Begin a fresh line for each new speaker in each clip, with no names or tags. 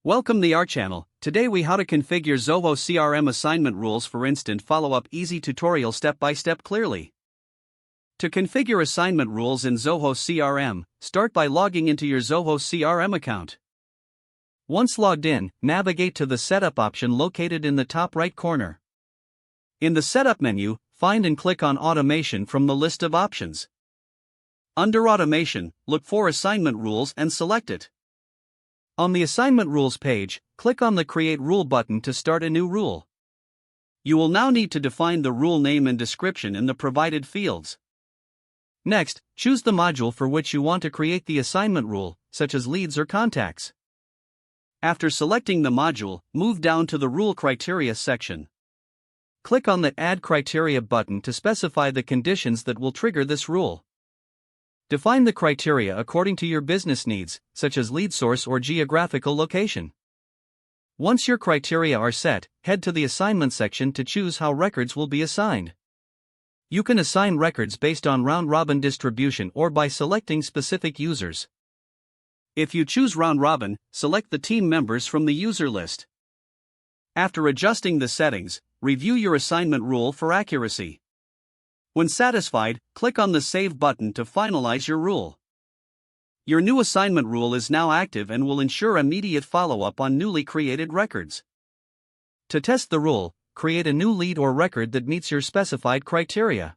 Welcome to our channel. Today we how to configure Zoho CRM assignment rules for instant follow-up. Easy tutorial step-by-step clearly. To configure assignment rules in Zoho CRM, start by logging into your Zoho CRM account. Once logged in, navigate to the Setup option located in the top right corner. In the Setup menu, find and click on Automation from the list of options. Under Automation, look for Assignment Rules and select it. On the Assignment Rules page, click on the Create Rule button to start a new rule. You will now need to define the rule name and description in the provided fields. Next, choose the module for which you want to create the assignment rule, such as leads or contacts. After selecting the module, move down to the Rule Criteria section. Click on the Add Criteria button to specify the conditions that will trigger this rule. Define the criteria according to your business needs, such as lead source or geographical location. Once your criteria are set, head to the Assignment section to choose how records will be assigned. You can assign records based on round-robin distribution or by selecting specific users. If you choose round-robin, select the team members from the user list. After adjusting the settings, review your assignment rule for accuracy. When satisfied, click on the Save button to finalize your rule. Your new assignment rule is now active and will ensure immediate follow-up on newly created records. To test the rule, create a new lead or record that meets your specified criteria.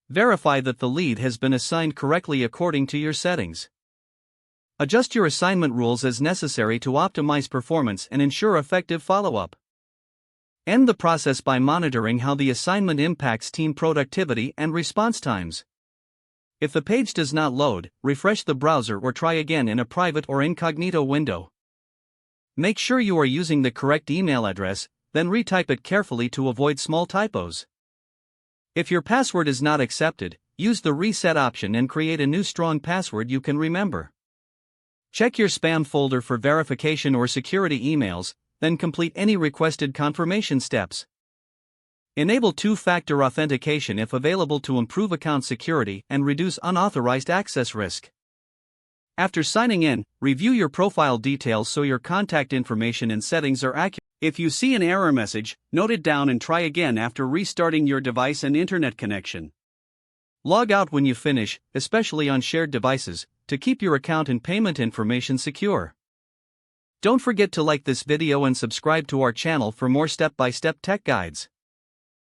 Verify that the lead has been assigned correctly according to your settings. Adjust your assignment rules as necessary to optimize performance and ensure effective follow-up. End the process by monitoring how the assignment impacts team productivity and response times. If the page does not load, refresh the browser or try again in a private or incognito window. Make sure you are using the correct email address, then retype it carefully to avoid small typos. If your password is not accepted, use the Reset option and create a new strong password you can remember. Check your spam folder for verification or security emails, then complete any requested confirmation steps. Enable two-factor authentication if available to improve account security and reduce unauthorized access risk. After signing in, review your profile details so your contact information and settings are accurate. If you see an error message, note it down and try again after restarting your device and internet connection. Log out when you finish, especially on shared devices, to keep your account and payment information secure. Don't forget to like this video and subscribe to our channel for more step-by-step tech guides.